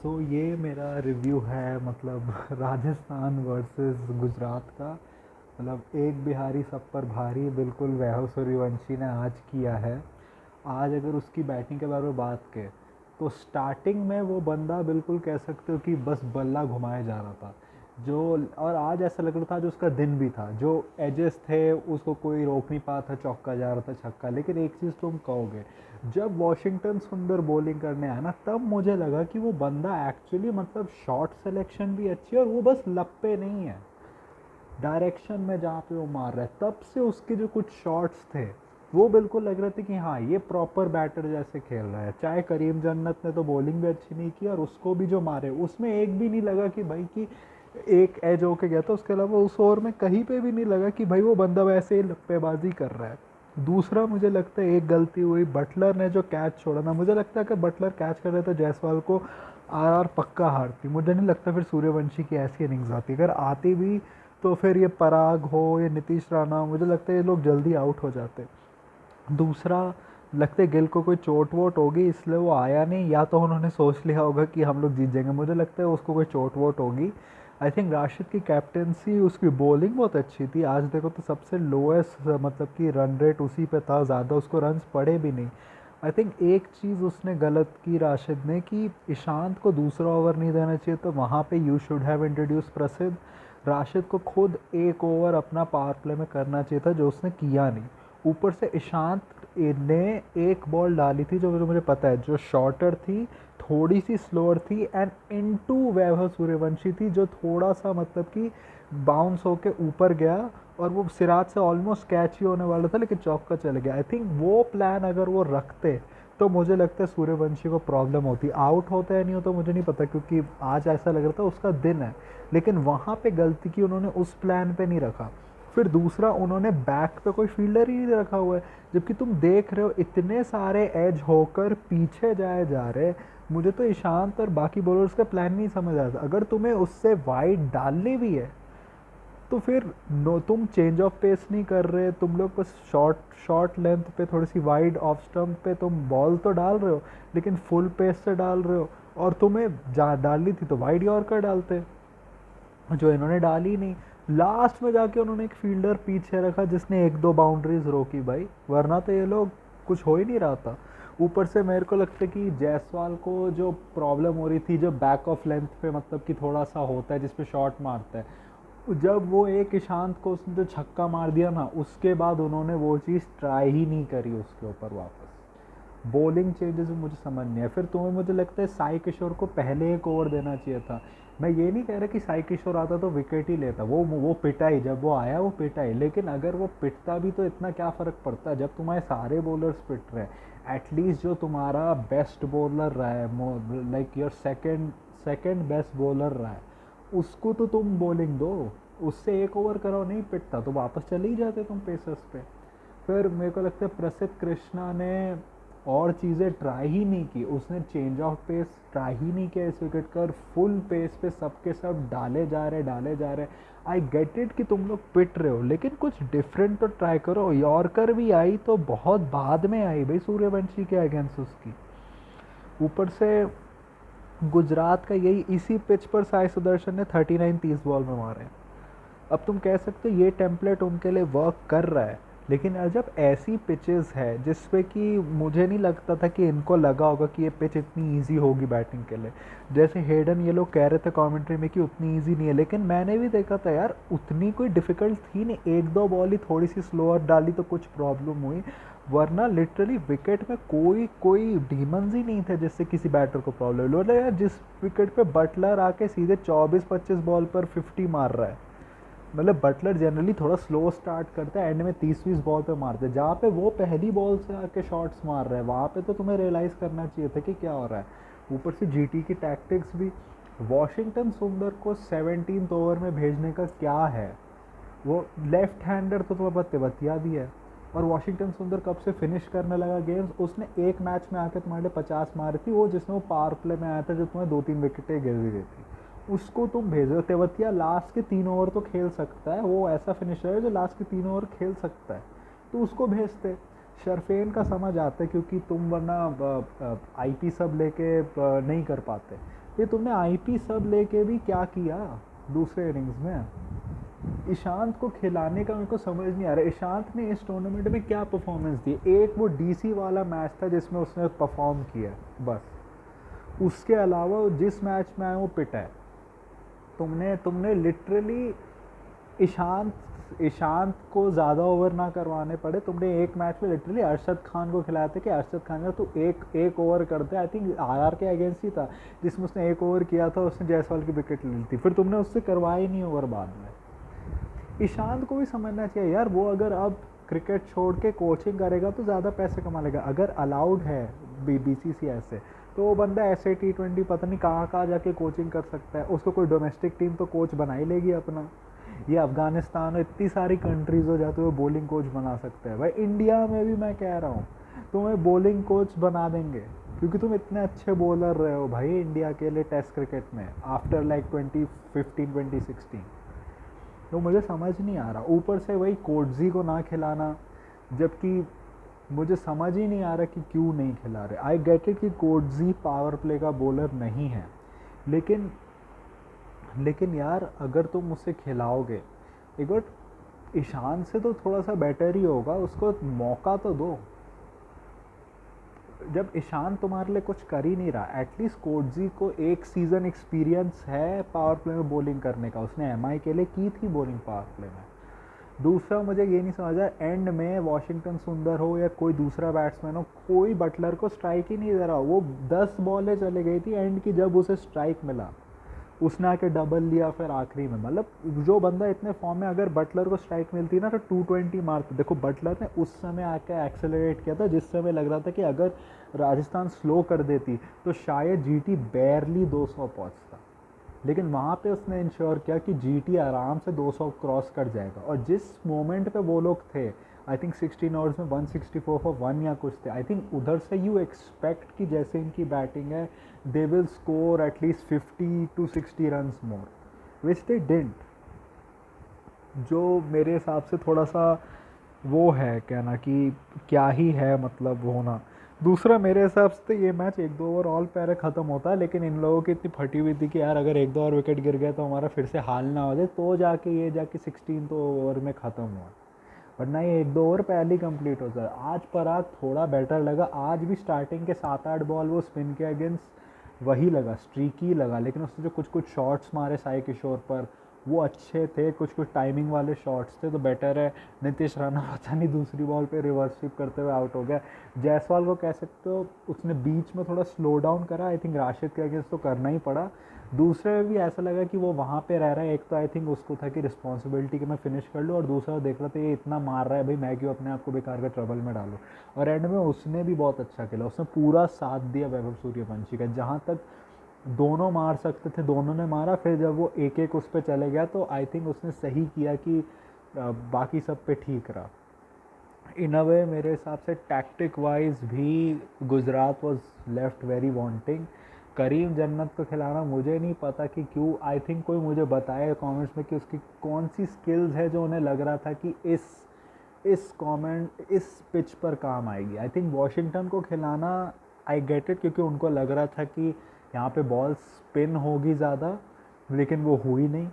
ये मेरा रिव्यू है मतलब राजस्थान वर्सेस गुजरात का। मतलब एक बिहारी सब पर भारी, बिल्कुल वैभव सूर्यवंशी ने आज किया है। आज अगर उसकी बैटिंग के बारे में बात करें तो स्टार्टिंग में वो बंदा बिल्कुल कह सकते हो कि बस बल्ला घुमाया जा रहा था जो। और आज ऐसा लग रहा था जो उसका दिन भी था, जो एजेस थे उसको कोई रोक नहीं पाया था, चौका जा रहा था, छक्का। लेकिन एक चीज़ तुम कहोगे, जब वॉशिंगटन सुंदर बॉलिंग करने आया ना, तब मुझे लगा कि वो बंदा एक्चुअली मतलब शॉट सिलेक्शन भी अच्छी है और वो बस लप्पे नहीं है, डायरेक्शन में जहाँ पे वो मार रहा है। तब से उसके जो कुछ शॉट्स थे वो बिल्कुल लग रहे थे कि हाँ ये प्रॉपर बैटर जैसे खेल रहा है। चाहे करीम जन्नत ने तो बॉलिंग भी अच्छी नहीं की और उसको भी जो मारे उसमें एक भी नहीं लगा कि भाई कि एक एज होके गया था। उसके अलावा उस ओवर में कहीं पे भी नहीं लगा कि भाई वो बंदा वैसे ही लप्पेबाजी कर रहा है। दूसरा मुझे लगता है एक गलती हुई, बटलर ने जो कैच छोड़ा ना, मुझे लगता है कि बटलर कैच कर रहे तो जायसवाल को आर पक्का हारती। मुझे नहीं लगता फिर सूर्यवंशी की ऐसी इनिंग्स आती, अगर आती भी तो फिर ये पराग हो या नीतीश राणा, मुझे लगता है ये लोग जल्दी आउट हो जाते। दूसरा, लगता है गिल को कोई चोट वोट होगी इसलिए वो आया नहीं, या तो उन्होंने सोच लिया होगा कि हम लोग जीत जाएंगे। मुझे लगता है उसको कोई चोट वोट होगी। आई थिंक राशिद की कैप्टेंसी, उसकी बॉलिंग बहुत अच्छी थी। आज देखो तो सबसे लोएस्ट मतलब कि रन रेट उसी पे था, ज़्यादा उसको रन्स पड़े भी नहीं। आई थिंक एक चीज़ उसने गलत की राशिद ने कि ईशांत को दूसरा ओवर नहीं देना चाहिए, तो वहाँ पे यू शुड हैव इंट्रोड्यूस प्रसिद्ध। राशिद को खुद एक ओवर अपना पावर प्ले में करना चाहिए था, जो उसने किया नहीं। ऊपर से ईशांत ने एक बॉल डाली थी जो मुझे पता है, जो शॉर्टर थी, थोड़ी सी स्लोअर थी एंड इनटू वैभव सूर्यवंशी थी, जो थोड़ा सा मतलब कि बाउंस होके ऊपर गया और वो सिराज से ऑलमोस्ट कैच ही होने वाला था, लेकिन चौका चले गया। आई थिंक वो प्लान अगर वो रखते तो मुझे लगता है सूर्यवंशी को प्रॉब्लम होती। आउट होता है नहीं होता मुझे नहीं पता, क्योंकि आज ऐसा लग रहा था उसका दिन है, लेकिन वहाँ पे गलती की उन्होंने, उस प्लान पे नहीं रखा। फिर दूसरा, उन्होंने बैक पे कोई फील्डर ही नहीं रखा हुआ है, जबकि तुम देख रहे हो इतने सारे एज होकर पीछे जाए जा रहे। मुझे तो ईशांत और बाकी बॉलर्स का प्लान नहीं समझ आता। अगर तुम्हें उससे वाइड डालनी भी है तो फिर नो, तुम चेंज ऑफ पेस नहीं कर रहे, तुम लोग बस शॉर्ट शॉर्ट लेंथ पे थोड़ी सी वाइड ऑफ स्टम्प पे तुम बॉल तो डाल रहे हो, लेकिन फुल पेस से डाल रहे हो। और तुम्हें डालनी थी तो वाइड यॉर्कर डालते, जो इन्होंने डाली नहीं। लास्ट में जाके उन्होंने एक फील्डर पीछे रखा जिसने एक दो बाउंड्रीज रोकी भाई, वरना तो ये लोग कुछ हो ही नहीं रहा था। ऊपर से मेरे को लगता है कि जायसवाल को जो प्रॉब्लम हो रही थी, जो बैक ऑफ लेंथ पे मतलब कि थोड़ा सा होता है जिसपे शॉट मारता है, जब वो एक ईशांत को उसने जो छक्का मार दिया ना, उसके बाद उन्होंने वो चीज़ ट्राई ही नहीं करी उसके ऊपर वापस। बॉलिंग चेंजेस भी मुझे समझ नहीं है। फिर तुम्हें, मुझे लगता है साई किशोर को पहले एक ओवर देना चाहिए था। मैं ये नहीं कह रहा कि साई किशोर आता तो विकेट ही लेता, वो पिटा ही, जब वो आया वो पिटा ही। लेकिन अगर वो पिटता भी तो इतना क्या फ़र्क पड़ता जब तुम्हारे सारे बॉलर्स पिट रहे हैं। एटलीस्ट जो तुम्हारा बेस्ट बॉलर रहा है, like your second second best bowler रहा है, उसको तो तुम बॉलिंग दो। उससे एक ओवर कराओ, नहीं पिटता तो वापस चले ही जाते तुम पेसर्स पे। फिर मेरे को लगता है प्रसिद्ध कृष्णा ने और चीज़ें ट्राई ही नहीं की, उसने चेंज ऑफ पेस ट्राई ही नहीं किया इस विकेट कर। फुल पेस पे सबके सब डाले जा रहे। आई गेट इट कि तुम लोग पिट रहे हो, लेकिन कुछ डिफरेंट तो ट्राई करो। यॉर्कर भी आई तो बहुत बाद में आई भाई सूर्यवंशी के अगेंस्ट उसकी। ऊपर से गुजरात का यही, इसी पिच पर साई सुदर्शन ने 39 30 बॉल में मारे। अब तुम कह सकते हो ये टेम्पलेट उनके लिए वर्क कर रहा है, लेकिन जब ऐसी पिचेस है जिसपे कि मुझे नहीं लगता था कि इनको लगा होगा कि ये पिच इतनी इजी होगी बैटिंग के लिए। जैसे हेडन, ये लोग कह रहे थे कमेंट्री में कि उतनी इजी नहीं है, लेकिन मैंने भी देखा था यार उतनी कोई डिफ़िकल्ट थी नहीं। एक दो बॉल ही थोड़ी सी स्लोअर डाली तो कुछ प्रॉब्लम हुई, वरना लिटरली विकेट में कोई कोई डीमंस ही नहीं थे जिससे किसी बैटर को प्रॉब्लम हो। यार जिस विकेट पे बटलर आके सीधे 24 25 बॉल पर 50 मार रहा है, मतलब बटलर जनरली थोड़ा स्लो स्टार्ट करता है, एंड में 30 20 बॉल पे मारते हैं, जहाँ पे वो पहली बॉल से आके शॉट्स मार रहा है, वहाँ पे तो तुम्हें रियलाइज़ करना चाहिए था कि क्या हो रहा है। ऊपर से जीटी की टैक्टिक्स भी, वॉशिंगटन सुंदर को 17th ओवर में भेजने का क्या है। वो लेफ्ट हैंडर तो तुम्हें बतिया भी है। और वॉशिंगटन सुंदर कब से फिनिश करने लगा गेम्स, उसने एक मैच में आके तुम्हारे 50 मारी थी, वो जिसमें वो पावर प्ले में आया था, जो तुम्हें 2 3 विकेटें गिर रही थी, उसको तुम भेजो। तेवतिया लास्ट के 3 ओवर तो खेल सकता है, वो ऐसा फिनिशर है जो लास्ट के 3 ओवर खेल सकता है, तो उसको भेजते। शरफेन का समझ आता है क्योंकि तुम वरना आईपी सब लेके नहीं कर पाते, ये तुमने आईपी सब लेके भी क्या किया दूसरे इनिंग्स में? ईशांत को खिलाने का मेरे को समझ नहीं आ रहा ईशांत ने इस टूर्नामेंट में क्या परफॉर्मेंस दी। एक वो डीसी वाला मैच था जिसमें उसने परफॉर्म किया, बस। उसके अलावा जिस मैच में आए वो पिटा है। तुमने लिटरली ईशांत को ज़्यादा ओवर ना करवाने पड़े, तुमने एक मैच में लिटरली अरशद खान को खिलाया था कि अरशद खान का तू एक ओवर करते, आई थिंक आरआर के अगेंस्ट ही था जिसमें उसने एक ओवर किया था, उसने जायसवाल की विकेट ले ली थी, फिर तुमने उससे करवाया ही नहीं ओवर बाद में। ईशांत को भी समझना चाहिए यार, वो अगर अब क्रिकेट छोड़ के कोचिंग करेगा तो ज़्यादा पैसे कमा लेगा। अगर अलाउड है BCCI से तो वो बंदा ऐसे T20 पता नहीं कहाँ कहाँ जाके कोचिंग कर सकता है। उसको कोई डोमेस्टिक टीम तो कोच बना ही लेगी अपना। ये अफगानिस्तान और इतनी सारी कंट्रीज हो जाते हुए बॉलिंग कोच बना सकते हैं। भाई इंडिया में भी मैं कह रहा हूँ तुम्हें बॉलिंग कोच बना देंगे, क्योंकि तुम इतने अच्छे बॉलर रहे हो भाई इंडिया के लिए टेस्ट क्रिकेट में आफ्टर लाइक 2015-2016। तो मुझे समझ नहीं आ रहा, ऊपर से वही कोटजी को ना खिलाना, जबकि मुझे समझ ही नहीं आ रहा कि क्यों नहीं खिला रहे। आई गेट इट कि कोटजी पावर प्ले का बॉलर नहीं है, लेकिन यार अगर तुम उसे खिलाओगे एक बार, ईशान से तो थोड़ा सा बेटर ही होगा, उसको मौका तो दो। जब ईशान तुम्हारे लिए कुछ कर ही नहीं रहा, एटलीस्ट कोटजी को एक सीज़न एक्सपीरियंस है पावर प्ले में बॉलिंग करने का, उसने MI के लिए की थी बॉलिंग पावर प्ले में। दूसरा मुझे ये नहीं समझा, एंड में वॉशिंगटन सुंदर हो या कोई दूसरा बैट्समैन हो, कोई बटलर को स्ट्राइक ही नहीं दे रहा। वो 10 बॉलें चले गई थी एंड की, जब उसे स्ट्राइक मिला उसने आके डबल लिया फिर आखिरी में। मतलब जो बंदा इतने फॉर्म में, अगर बटलर को स्ट्राइक मिलती ना तो 220 मारते। देखो बटलर ने उस समय आके एक्सेलरेट किया था जिस समय लग रहा था कि अगर राजस्थान स्लो कर देती तो शायद GT बैरली 200 पहुंचता, लेकिन वहाँ पे उसने इंश्योर किया कि GT आराम से 200 क्रॉस कर जाएगा। और जिस मोमेंट पे वो लोग थे, आई थिंक 16 ओवर्स में 164 फॉर 1 या कुछ थे, आई थिंक उधर से यू एक्सपेक्ट कि जैसे इनकी बैटिंग है they will score at least 50 to 60 runs more, which they didn't. जो मेरे हिसाब से थोड़ा सा वो है कहना कि क्या ही है मतलब होना। दूसरा मेरे हिसाब से तो ये मैच 1-2 ओवर ऑल पैरे ख़त्म होता है, लेकिन इन लोगों की इतनी फटी हुई थी कि यार अगर 1-2 और विकेट गिर गया तो हमारा फिर से हाल ना हो जाए, तो जाके ये जाके 16 ओवर में ख़त्म हुआ, वरना ये 1-2 ओवर पहले ही कंप्लीट हो जाए। आज पराग थोड़ा बेटर लगा, आज भी स्टार्टिंग के 7-8 बॉल वो स्पिन के अगेंस्ट वही लगा, स्ट्रीकी लगा, लेकिन उसने जो कुछ शॉट्स मारे साई किशोर पर वो अच्छे थे, कुछ टाइमिंग वाले शॉट्स थे, तो बेटर है। नीतीश राणा पता नहीं दूसरी बॉल पे रिवर्स स्वीप करते हुए आउट हो गया। जायसवाल को कह सकते हो उसने बीच में थोड़ा स्लो डाउन करा, आई थिंक राशिद के अगेंस्ट तो करना ही पड़ा। दूसरे में भी ऐसा लगा कि वो वहाँ पे रह रहा है, एक तो आई थिंक उसको था कि रिस्पॉन्सिबिलिटी कि मैं फिनिश कर लूँ, और दूसरा देख रहा था ये इतना मार रहा है भाई, मैं क्यों अपने आप को बेकार का ट्रबल में डालूँ। और एंड में उसने भी बहुत अच्छा खेला, उसने पूरा साथ दिया वैभव सूर्यवंशी का, जहाँ तक दोनों मार सकते थे दोनों ने मारा। फिर जब वो एक उस पर चले गया तो आई थिंक उसने सही किया कि बाकी सब पे ठीक रहा। इन अ वे मेरे हिसाब से टैक्टिक वाइज भी Gujarat was left very wanting. Karim Janat को खिलाना मुझे नहीं पता कि क्यों, आई थिंक कोई मुझे बताए कमेंट्स में कि उसकी कौन सी स्किल्स है जो उन्हें लग रहा था कि इस पिच पर काम आएगी। आई थिंक वॉशिंगटन को खिलाना, आई गेट इट, क्योंकि उनको लग रहा था कि यहाँ पे बॉल स्पिन होगी ज़्यादा, लेकिन वो हुई नहीं।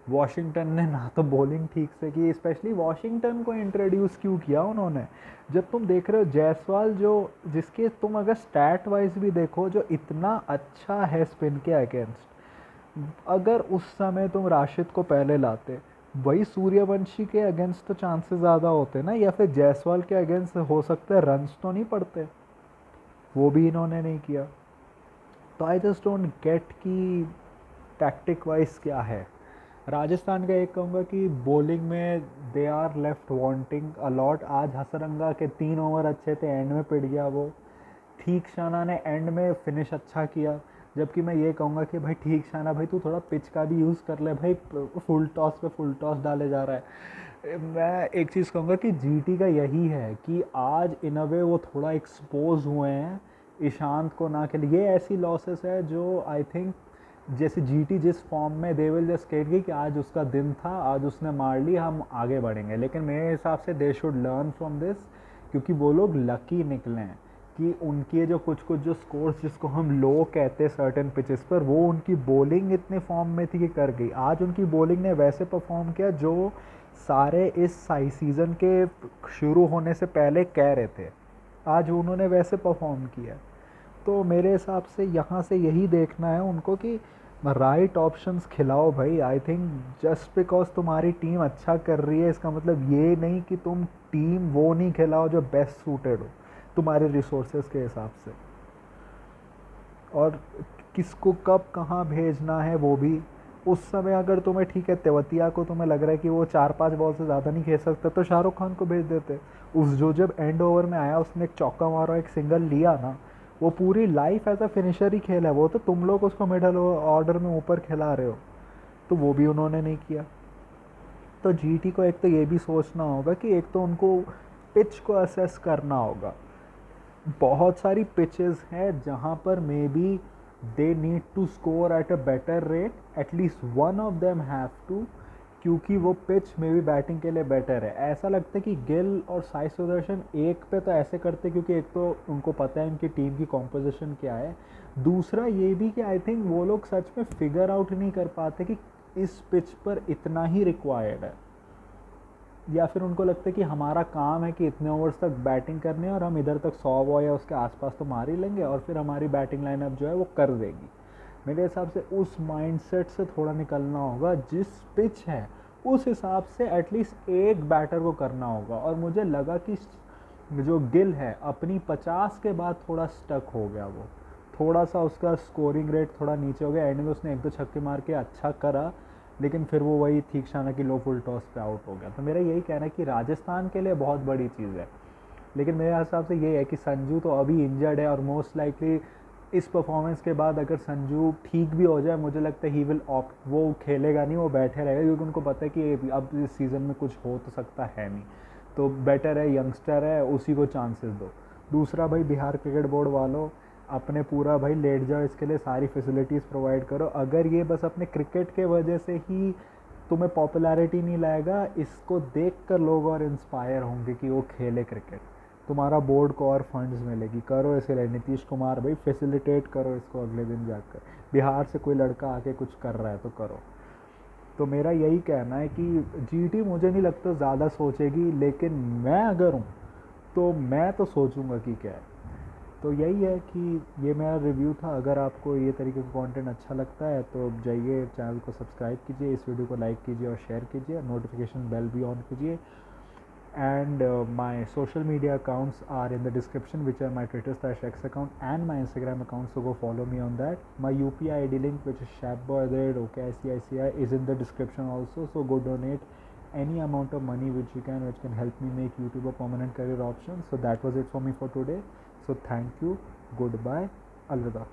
वॉशिंगटन ने ना तो बॉलिंग ठीक से की, स्पेशली वॉशिंगटन को इंट्रोड्यूस क्यों किया उन्होंने, जब तुम देख रहे हो जायसवाल जो जिसके तुम अगर स्टैट वाइज भी देखो जो इतना अच्छा है स्पिन के अगेंस्ट, अगर उस समय तुम राशिद को पहले लाते, वही सूर्यवंशी के अगेंस्ट तो चांसेस ज़्यादा होते ना, या फिर जायसवाल के अगेंस्ट हो सकते हैं रन्स तो नहीं पड़ते, वो भी इन्होंने नहीं किया। तो आई जस्ट डोंट गेट कि टैक्टिक वाइज क्या है। राजस्थान का एक कहूँगा कि बॉलिंग में they are left wanting a lot. आज हसरंगा के 3 ओवर अच्छे थे, एंड में पिट गया वो। ठीक शाना ने एंड में फिनिश अच्छा किया, जबकि मैं ये कहूँगा कि भाई ठीक शाना भाई तू थोड़ा पिच का भी यूज़ कर ले भाई, फुल टॉस पे फुल टॉस डाले जा रहा है। मैं एक चीज़ कहूँगा कि GT का यही है कि आज इन अ वे वो थोड़ा एक्सपोज हुए हैं ईशांत को ना के लिए। ये ऐसी लॉसेस है जो आई थिंक जैसे GT जिस फॉर्म में दे विल जस्ट कहेगी कि आज उसका दिन था, आज उसने मार ली, हम आगे बढ़ेंगे। लेकिन मेरे हिसाब से they should learn from this, क्योंकि वो लोग लकी निकले हैं। कि उनके जो कुछ कुछ जो स्कोर्स जिसको हम लो कहते हैं सर्टेन पिचेस पर, वो उनकी बॉलिंग इतने फॉर्म में थी कि कर गई। आज उनकी बॉलिंग ने वैसे परफॉर्म किया जो सारे इस सीज़न के शुरू होने से पहले कह रहे थे, आज उन्होंने वैसे परफॉर्म किया। तो मेरे हिसाब से यहाँ से यही देखना है उनको कि राइट ऑप्शंस खिलाओ भाई। आई थिंक जस्ट बिकॉज तुम्हारी टीम अच्छा कर रही है इसका मतलब ये नहीं कि तुम टीम वो नहीं खिलाओ जो बेस्ट सूटेड हो तुम्हारे रिसोर्सेज के हिसाब से, और किसको कब कहाँ भेजना है वो भी उस समय। अगर तुम्हें ठीक है तेवतिया को तुम्हें लग रहा है कि वो 4-5 बॉल से ज़्यादा नहीं खेल सकता तो शाहरुख खान को भेज देते। उस जो जब एंड ओवर में आया उसने एक चौका मारा एक सिंगल लिया ना, वो पूरी लाइफ एज अ फिनिशर ही खेला है। वो तो तुम लोग उसको मिडल ऑर्डर में ऊपर खिला रहे हो, तो वो भी उन्होंने नहीं किया। तो जीटी को एक तो ये भी सोचना होगा कि एक तो उनको पिच को असेस करना होगा। बहुत सारी पिचेस हैं जहाँ पर may be they need to score at a better rate, at least one of them have to, क्योंकि वो पिच में भी बैटिंग के लिए बेटर है। ऐसा लगता है कि गिल और साई सुदर्शन एक पे तो ऐसे करते क्योंकि एक तो उनको पता है उनकी टीम की कॉम्पोजिशन क्या है, दूसरा ये भी कि आई थिंक वो लोग सच में फिगर आउट नहीं कर पाते कि इस पिच पर इतना ही रिक्वायर्ड है, या फिर उनको लगता है कि हमारा काम है कि इतने ओवर्स तक बैटिंग करनी है और हम इधर तक 100 बॉल या उसके आसपास तो मार ही लेंगे और फिर हमारी बैटिंग लाइनअप जो है वो कर देगी। मेरे हिसाब से उस माइंडसेट से थोड़ा निकलना होगा। जिस पिच है उस हिसाब से एटलीस्ट एक बैटर को करना होगा। और मुझे लगा कि जो गिल है अपनी 50 के बाद थोड़ा स्टक हो गया, वो थोड़ा सा उसका स्कोरिंग रेट थोड़ा नीचे हो गया। एंड में उसने एक दो छक्के मार के अच्छा करा, लेकिन फिर वो वही थीक्षाना की लो फुल टॉस पे आउट हो गया। तो मेरा यही कहना है कि राजस्थान के लिए बहुत बड़ी चीज़ है, लेकिन मेरे हिसाब से ये है कि संजू तो अभी इंजर्ड है और मोस्ट लाइकली इस परफॉर्मेंस के बाद अगर संजू ठीक भी हो जाए मुझे लगता है ही विल ऑप्ट, वो खेलेगा नहीं, वो बैठे रहेगा क्योंकि उनको पता है कि अब इस सीज़न में कुछ हो तो सकता है नहीं। तो बेटर है, यंगस्टर है, उसी को चांसेस दो। दूसरा भाई बिहार क्रिकेट बोर्ड वालों अपने पूरा भाई लेट जाओ, इसके लिए सारी फैसिलिटीज़ प्रोवाइड करो। अगर ये बस अपने क्रिकेट के वजह से ही तुम्हें पॉपुलैरिटी नहीं लाएगा, इसको देख कर लोग और इंस्पायर होंगे कि वो खेले क्रिकेट। तुम्हारा बोर्ड को और फंड्स मिलेगी, करो इसके लिए। नीतीश कुमार भाई फैसिलिटेट करो इसको, अगले दिन जाकर बिहार से कोई लड़का आके कुछ कर रहा है तो करो। तो मेरा यही कहना है कि जीटी मुझे नहीं लगता ज़्यादा सोचेगी, लेकिन मैं अगर हूँ तो मैं तो सोचूंगा कि क्या है। तो यही है कि ये मेरा रिव्यू था। अगर आपको ये तरीके का कंटेंट अच्छा लगता है तो जाइए चैनल को सब्सक्राइब कीजिए, इस वीडियो को लाइक कीजिए और शेयर कीजिए, नोटिफिकेशन बेल भी ऑन कीजिए। And my social media accounts are in the description, which are my Twitter/X account and my Instagram account, so go follow me on that. My UPI ID link, which is Shabboydead OKICICI, is in the description also, so go donate any amount of money which can help me make YouTube a permanent career option. So that was it for me for today. So thank you, goodbye, alvida.